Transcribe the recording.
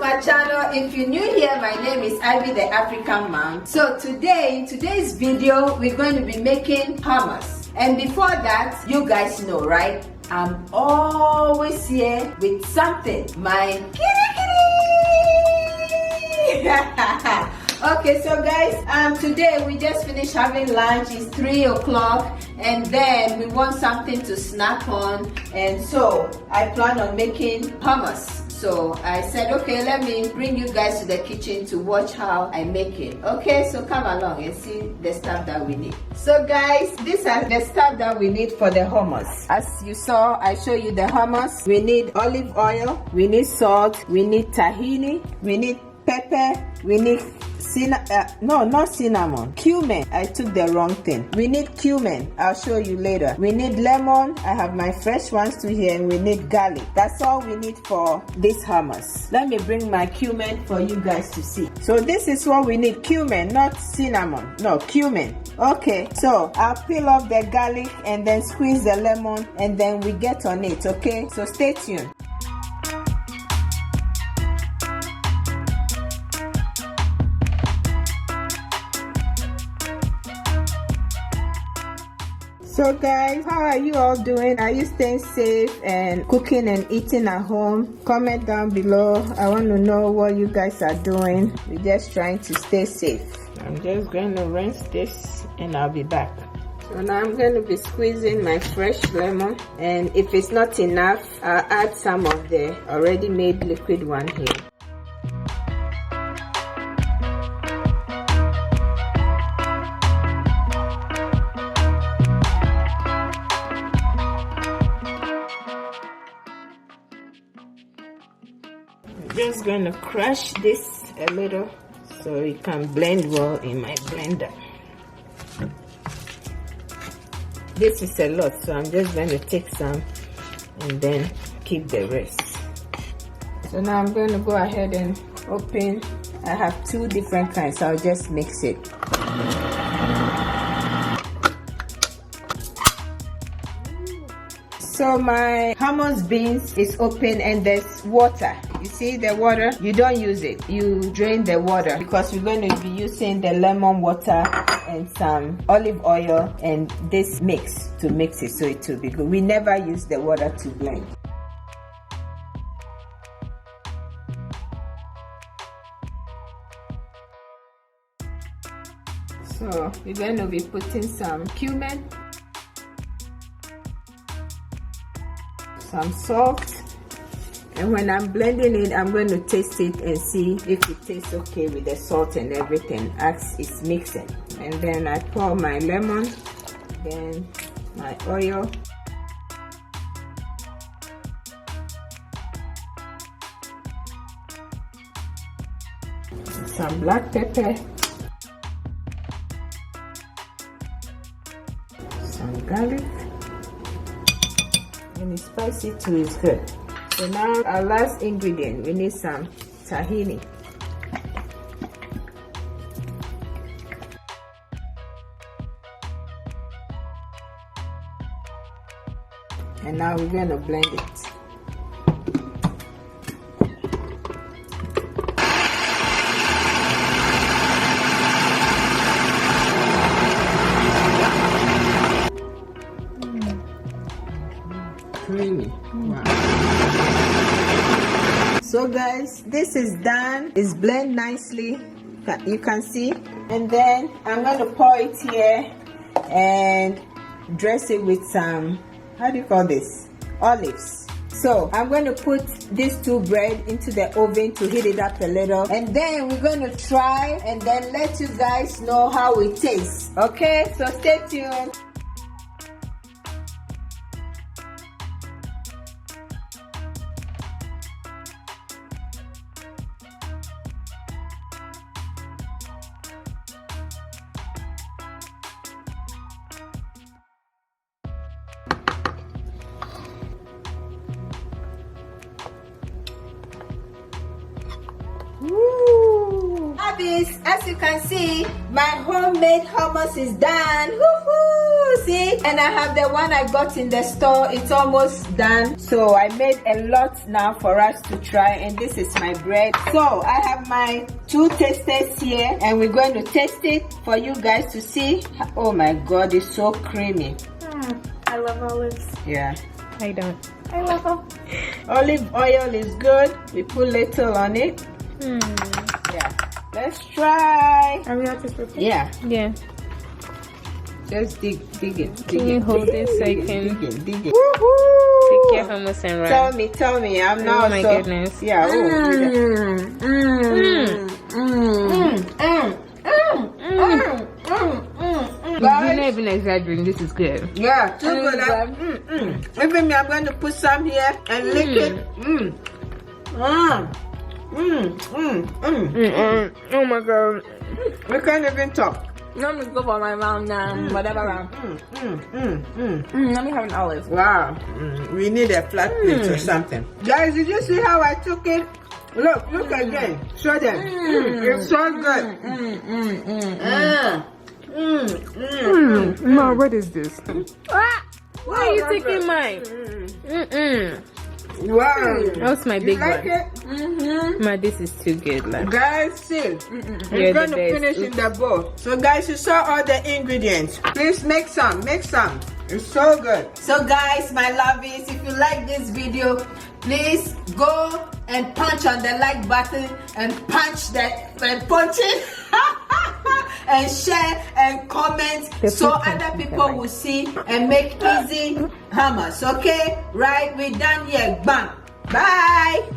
my channel. If you're new here, my name is Ivy the African Mom. So today, in today's video, we're going to be making hummus. And before that, you guys know, right? I'm always here with something. My kitty. Okay, so guys, today we just finished having lunch. It's 3 o'clock, and then we want something to snack on, and so I plan on making hummus. So I said, okay, let me bring you guys to the kitchen to watch how I make it. Okay, so come along and see the stuff that we need. So guys, these are the stuff that we need for the hummus. As you saw, I show you the hummus. We need olive oil, we need salt, we need tahini, we need pepper, we need cumin. I took the wrong thing. We need cumin. I'll show you later. We need lemon. I have my fresh ones too here, and we need garlic. That's all we need for this hummus. Let me bring my cumin for you guys to see. So this is what we need: cumin, not cinnamon. No, cumin. Okay, so I'll peel off the garlic and then squeeze the lemon, and then we get on it. Okay, so stay tuned. So guys, how are you all doing? Are you staying safe and cooking and eating at home? Comment down below. I want to know what you guys are doing. We're just trying to stay safe. I'm just going to rinse this and I'll be back. So now I'm going to be squeezing my fresh lemon, and if it's not enough, I'll add some of the already made liquid one here. Just going to crush this a little so it can blend well in my blender. This is a lot, so I'm just going to take some and then keep the rest. So now I'm going to go ahead and open. I have two different kinds, so I'll just mix it. So my hummus beans is open and there's water. You see the water? You don't use it. You drain the water because we're going to be using the lemon water and some olive oil and this mix to mix it so it will be good. We never use the water to blend. So we're going to be putting some cumin, some salt, and when I'm blending it, I'm going to taste it and see if it tastes okay with the salt and everything as it's mixing. And then I pour my lemon, then my oil, some black pepper, some garlic. And it's spicy too, is good. So now our last ingredient, we need some tahini. And now we're going to blend it. Creamy. Wow. So guys, this is done. It's blended nicely. You can see. And then I'm going to pour it here and dress it with some, how do you call this? Olives. So I'm going to put these two bread into the oven to heat it up a little, and then we're going to try and then let you guys know how it tastes. Okay, so stay tuned. As you can see, my homemade hummus is done. Woohoo! see, and I have the one I got in the store. It's almost done. So I made a lot now for us to try, and this is my bread. So I have my 2 tasters here, and we're going to taste it for you guys to see. Oh my God, it's so creamy. I love olives. Yeah. I don't. I love them. Olive oil is good. We put little on it. Yeah. Let's try. Are we not just repeat? Yeah. Yeah. Just dig it. Can you hold it so I can dig it. take your hummus and rice? Tell me. I'm not. Oh my goodness. Yeah. You're not even exaggerating. This is good. Yeah, too good. Even me, I'm going to put some here and lick it. Oh my God. We can't even talk. Let me go for my mom now. Whatever. Let me have an olive. Wow. We need a flat plate or something. Guys, did you see how I took it? Look again. Show them. It's so good. Ma, what is this? Why are you taking mine? Wow. That's my big like one. It? Ma, this is too good. Like. Guys, see, we're You're going the to best. finish in the bowl. So guys, you saw all the ingredients. Please make some. It's so good. So guys, my lovies, if you like this video, please go and punch on the like button and punch it and share and comment so other people will see and make easy hummus. Okay, right? We're done here. Bam. Bye.